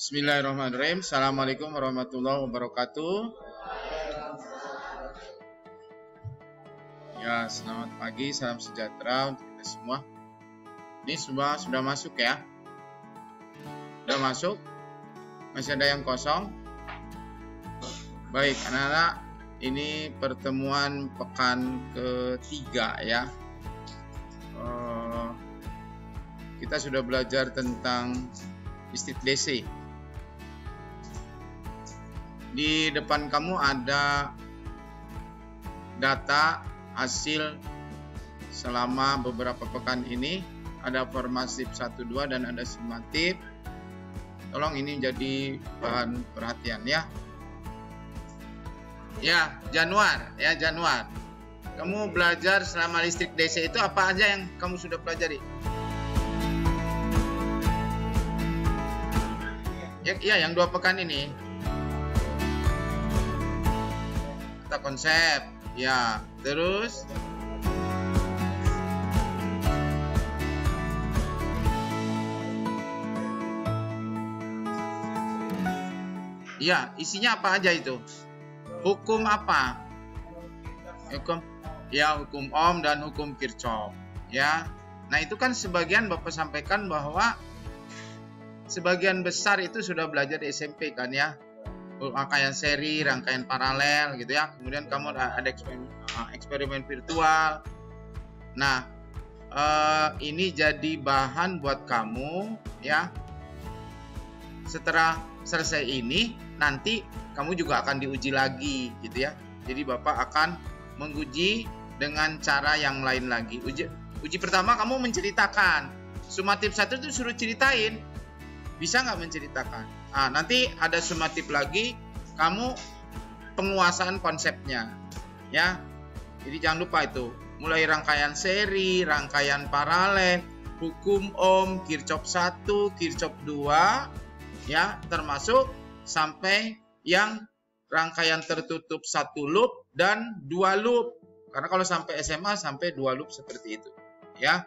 Bismillahirrahmanirrahim. Assalamualaikum warahmatullahi wabarakatuh. Ya, selamat pagi, salam sejahtera untuk kita semua. Ini semua sudah masuk ya? Sudah masuk? Masih ada yang kosong? Baik, anak-anak, ini pertemuan pekan ketiga ya. Kita sudah belajar tentang listrik DC. Di depan kamu ada data hasil selama beberapa pekan ini. Ada formatif 1, 2 dan ada sumatif. Tolong ini jadi bahan perhatian ya. Ya, Januar. Kamu belajar selama listrik DC itu apa aja yang kamu sudah pelajari? Ya, yang 2 pekan ini. Konsep ya, terus ya, isinya apa aja itu? Hukum apa? Hukum Ohm dan hukum Kirchhoff ya. Nah, itu kan sebagian Bapak sampaikan bahwa sebagian besar itu sudah belajar di SMP kan ya. Rangkaian seri, rangkaian paralel gitu ya. Kemudian kamu ada eksperimen virtual. Nah, ini jadi bahan buat kamu ya. Setelah selesai ini, nanti kamu juga akan diuji lagi gitu ya. Jadi Bapak akan menguji dengan cara yang lain lagi. Uji pertama kamu menceritakan. Sumatif 1 itu suruh ceritain. Bisa nggak menceritakan? Nah, nanti ada sumatif lagi, kamu penguasaan konsepnya, ya. Jadi jangan lupa itu, mulai rangkaian seri, rangkaian paralel, hukum Ohm, Kirchhoff 1, Kirchhoff 2, ya, termasuk sampai yang rangkaian tertutup 1 loop dan 2 loop. Karena kalau sampai SMA sampai 2 loop seperti itu, ya.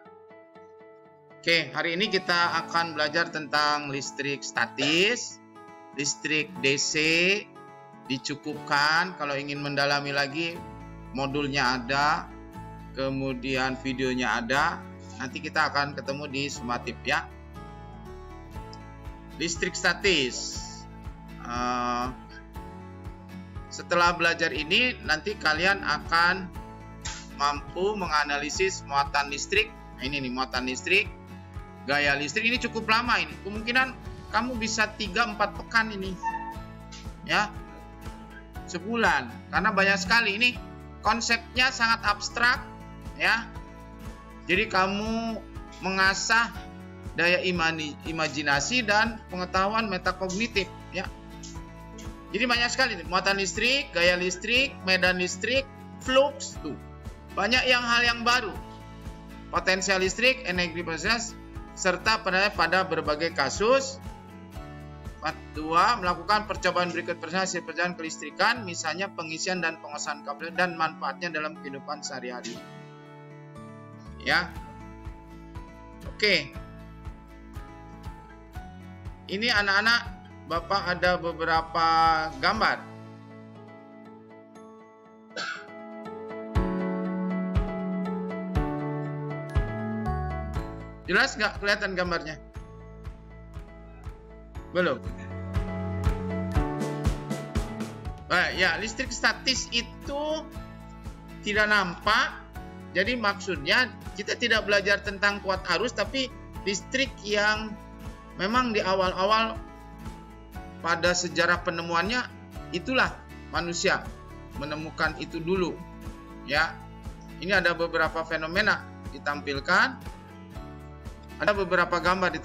Oke, hari ini kita akan belajar tentang listrik statis, listrik DC, dicukupkan. Kalau ingin mendalami lagi, modulnya ada, kemudian videonya ada. Nanti kita akan ketemu di sumatif ya. Listrik statis. Setelah belajar ini, nanti kalian akan mampu menganalisis muatan listrik. Nah, ini nih muatan listrik. Gaya listrik ini cukup lama ini. Kemungkinan kamu bisa 3-4 pekan ini. Ya. Sebulan. Karena banyak sekali ini konsepnya sangat abstrak ya. Jadi kamu mengasah daya imajinasi dan pengetahuan metakognitif ya. Jadi banyak sekali nih. Muatan listrik, gaya listrik, medan listrik, flux tuh. Banyak hal yang baru. Potensial listrik, energi proses serta pada berbagai kasus. 2. Melakukan percobaan berikut hasil perjalanan kelistrikan, misalnya pengisian dan pengosahan kabel dan manfaatnya dalam kehidupan sehari-hari. Ya. Oke. Ini anak-anak, Bapak ada beberapa gambar. Jelas nggak kelihatan gambarnya? Belum? Ya, listrik statis itu tidak nampak. Jadi maksudnya kita tidak belajar tentang kuat arus, tapi listrik yang memang di awal-awal pada sejarah penemuannya itulah manusia menemukan itu dulu. Ya, ini ada beberapa fenomena ditampilkan. Ada beberapa gambar.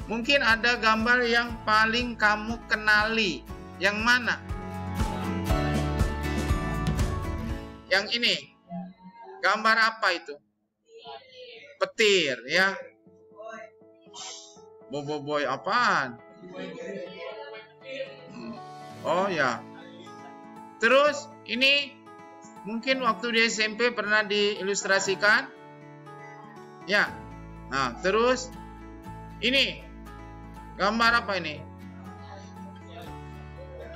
Mungkin ada gambar yang paling kamu kenali. Yang mana? Yang ini. Gambar apa itu? Petir ya. Boboiboy apaan? Oh ya. Terus ini mungkin waktu di SMP pernah diilustrasikan. Ya. Nah, terus ini gambar apa ini?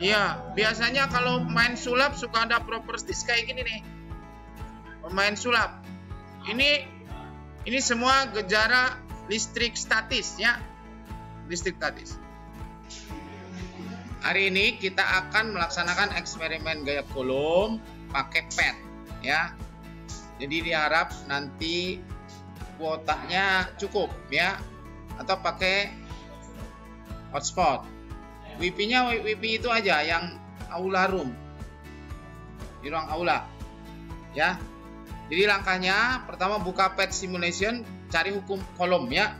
Iya, biasanya kalau main sulap suka ada properties kayak gini nih. Pemain sulap. Ini semua gejala listrik statis ya. Listrik statis. Hari ini kita akan melaksanakan eksperimen gaya Coulomb pakai pet ya. Jadi diharap nanti kuotanya cukup ya, atau pakai hotspot. WiFi-nya WiFi itu aja yang aula room, di ruang aula ya. Jadi langkahnya pertama buka pet simulation, cari hukum Coulomb ya.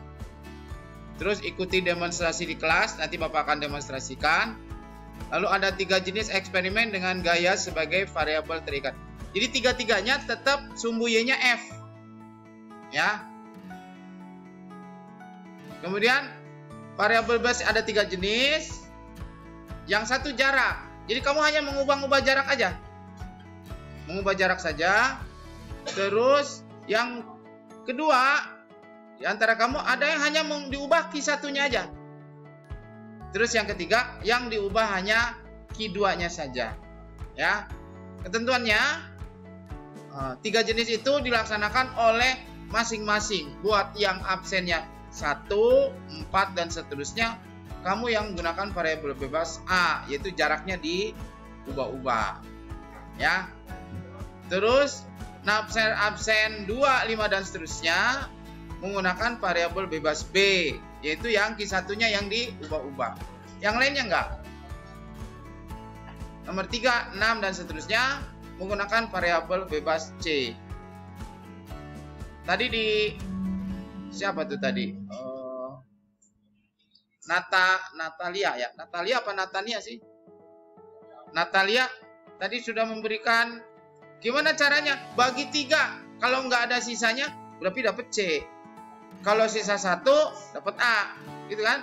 Terus ikuti demonstrasi di kelas, nanti Bapak akan demonstrasikan. Lalu ada 3 jenis eksperimen dengan gaya sebagai variabel terikat. Jadi tiga-tiganya tetap sumbu Y-nya F ya. Kemudian variabel base ada 3 jenis. Yang satu jarak. Jadi kamu hanya mengubah-ubah jarak aja. Mengubah jarak saja. Terus yang kedua, di antara kamu ada yang hanya diubah Q1-nya aja. Terus yang ketiga, yang diubah hanya Q2-nya saja. Ya. Ketentuannya 3 jenis itu dilaksanakan oleh masing-masing. Buat yang absennya 1, 4 dan seterusnya, kamu yang menggunakan variabel bebas A, yaitu jaraknya diubah-ubah. Ya. Terus absen 2, 5 dan seterusnya menggunakan variabel bebas B, yaitu yang Q1-nya yang diubah-ubah. Yang lainnya enggak. Nomor 3, 6 dan seterusnya menggunakan variabel bebas C. Tadi di siapa tuh tadi? Natalia ya. Natalia apa Natania sih? Natalia tadi sudah memberikan gimana caranya bagi 3. Kalau nggak ada sisanya berarti dapat C. Kalau sisa 1 dapat A, gitu kan?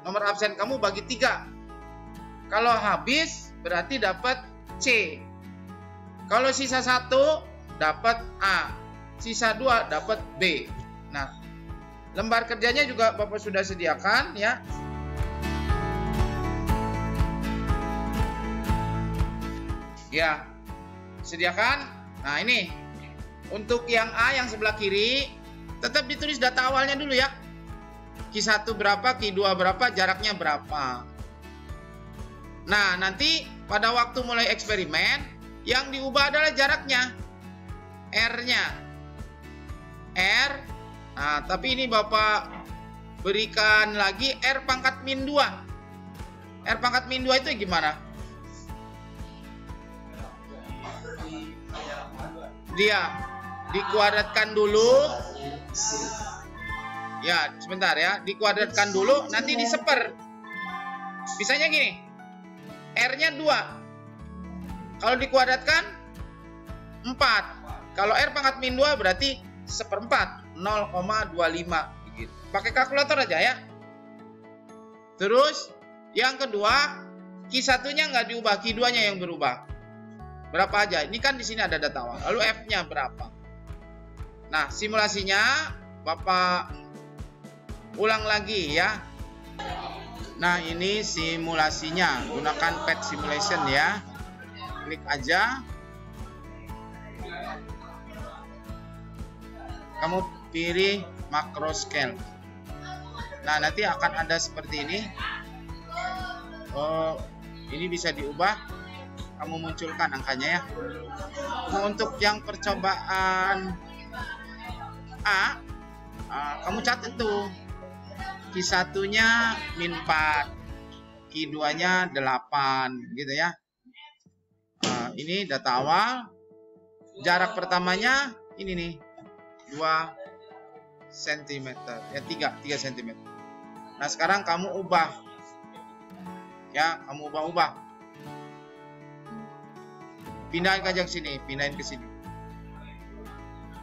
Nomor absen kamu bagi 3. Kalau habis berarti dapat C. Kalau sisa 1 dapat A, sisa 2 dapat B. Nah, lembar kerjanya juga Bapak sudah sediakan ya. Ya, sediakan. Nah, ini untuk yang A yang sebelah kiri tetap ditulis data awalnya dulu ya. Q1 berapa, Q2 berapa, jaraknya berapa. Nah, nanti pada waktu mulai eksperimen yang diubah adalah jaraknya. R-nya. R. Nah, tapi ini Bapak berikan lagi R pangkat min 2. R pangkat min 2 itu gimana? Dia dikuadratkan dulu. Ya, sebentar ya. Dikuadratkan dulu, nanti diseper. Misalnya gini. R-nya 2. Kalau dikuadratkan 4. Kalau R pangkat min 2 berarti 1/4. 0,25 gitu. Pakai kalkulator aja ya. Terus yang kedua, Q1-nya nggak diubah, Q2-nya yang berubah. Berapa aja? Ini kan di sini ada data awal. Lalu F-nya berapa? Nah, simulasinya Bapak ulang lagi ya. Nah, ini simulasinya. Gunakan pet simulation ya. Klik aja. Kamu pilih macro scale. Nah, nanti akan ada seperti ini. Oh, ini bisa diubah. Kamu munculkan angkanya ya. Untuk yang percobaan A, kamu catat tuh. Q1-nya min 4, Q2-nya 8 gitu ya. Ini data awal. Jarak pertamanya ini nih. 2 cm ya, 3 cm. Nah, sekarang kamu ubah ya, kamu ubah pindahin aja ke sini, pindahin ke sini.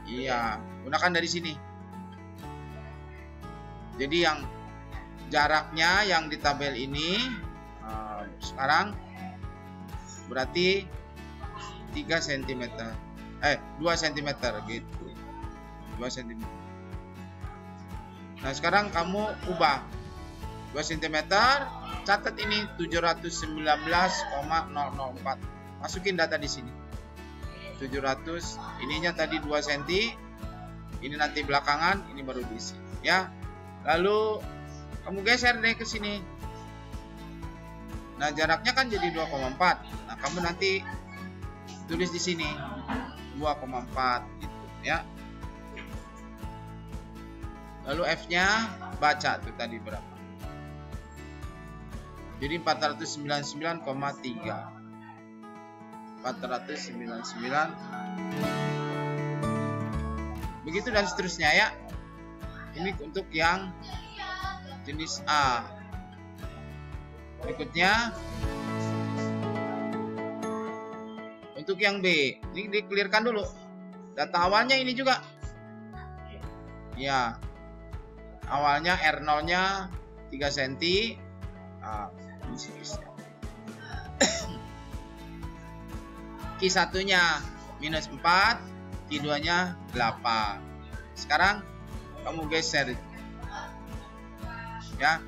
Iya, gunakan dari sini. Jadi yang jaraknya yang di tabel ini sekarang berarti 3 cm 2 cm gitu, 2 cm. Nah, sekarang kamu ubah 2 cm, catat ini 719,004. Masukin data di sini. 700, ininya tadi 2 cm. Ini nanti belakangan, ini baru diisi, ya. Lalu kamu geser deh ke sini. Nah, jaraknya kan jadi 2,4. Nah, kamu nanti tulis di sini 2,4 gitu, ya. Lalu F-nya baca tuh tadi berapa. Jadi 499,3. 499. Begitu dan seterusnya, ya. Ini untuk yang jenis A. Berikutnya untuk yang B. Ini di-clearkan dulu. Data awalnya ini juga. Ya. Awalnya R0-nya 3 cm. Nah, ini seterusnya. Q1-nya minus 4, Q2-nya 8. Sekarang kamu geser, ya.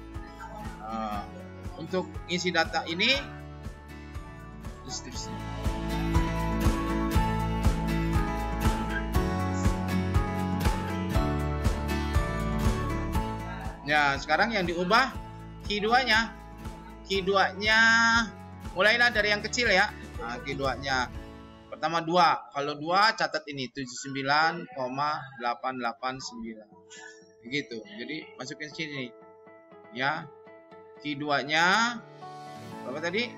Untuk isi data ini seterusnya. Ya, sekarang yang diubah Q2-nya. Q2-nya mulailah dari yang kecil, ya. Nah, Q2-nya pertama 2. Kalau 2 catat ini 79,889. Begitu. Jadi masukin sini. Ya. Q2-nya berapa tadi?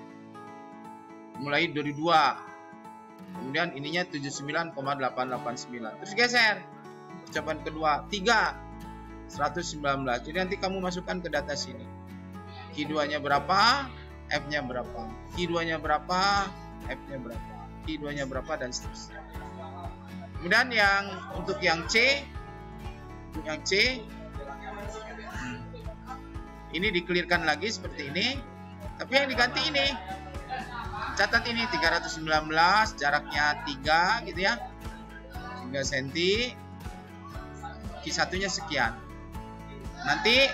Mulai dari 2. Kemudian ininya 79,889. Terus geser. Percobaan kedua 3. 119. Jadi nanti kamu masukkan ke data sini. Q2-nya berapa? F-nya berapa? Q2-nya berapa? F-nya berapa? Q2-nya berapa dan seterusnya. Kemudian untuk yang C, ini di-clearkan lagi seperti ini. Tapi yang diganti ini. Catat ini 319, jaraknya 3 gitu ya. 3 cm. Q1-nya sekian. Nanti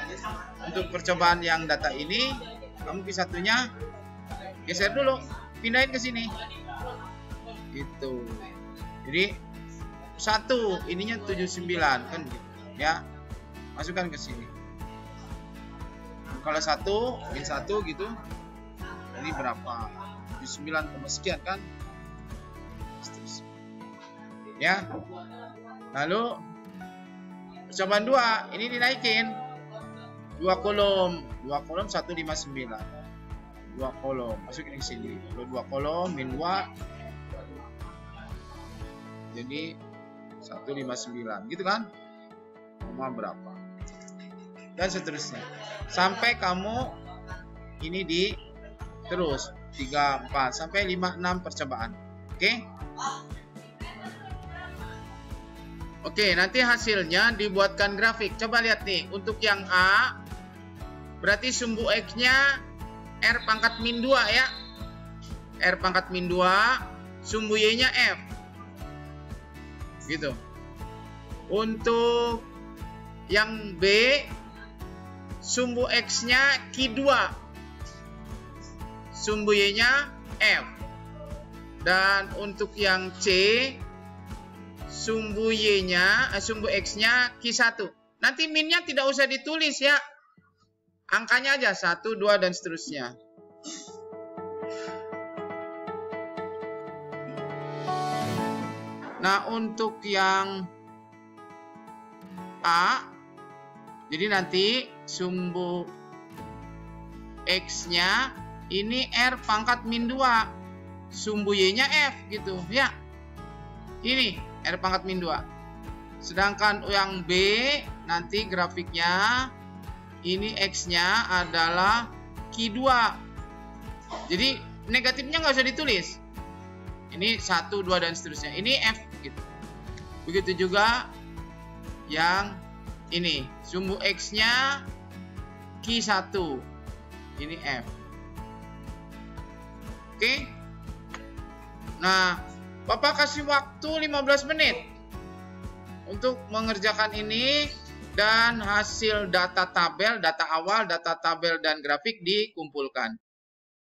untuk percobaan yang data ini, kamu Q1-nya geser dulu, pindahin ke sini. Gitu. Jadi 1, ininya 79 kan gitu, ya. Masukkan ke sini. Kalau 1, min 1 gitu. Ini berapa? 79, sekian kan? Ya. Lalu percobaan 2, ini dinaikin 2 kolom 159, 2 kolom masukin ke sini. Kalau 2 kolom min 2 jadi 159 gitu kan, koma berapa dan seterusnya sampai kamu ini terus 3, 4 sampai 5, 6 percobaan. Oke, nanti hasilnya dibuatkan grafik. Coba lihat nih, untuk yang A, berarti sumbu X-nya R pangkat min 2 ya. R pangkat min 2, sumbu Y-nya F. Gitu. Untuk yang B, sumbu X-nya Q2, sumbu Y-nya F. Dan untuk yang C, sumbu Y-nya, sumbu X-nya Q1. Nanti minnya tidak usah ditulis ya. Angkanya aja 1, 2 dan seterusnya. Nah, untuk yang A, jadi nanti sumbu X-nya ini R pangkat min 2. Sumbu Y-nya F gitu ya. Ini R pangkat min 2. Sedangkan yang B nanti grafiknya ini X-nya adalah Q2. Jadi negatifnya nggak usah ditulis. Ini 1, 2 dan seterusnya. Ini F gitu. Begitu juga yang ini. Sumbu X-nya Q1. Ini F. Oke. Nah, Bapak kasih waktu 15 menit untuk mengerjakan ini dan hasil data tabel, data awal, data tabel dan grafik dikumpulkan.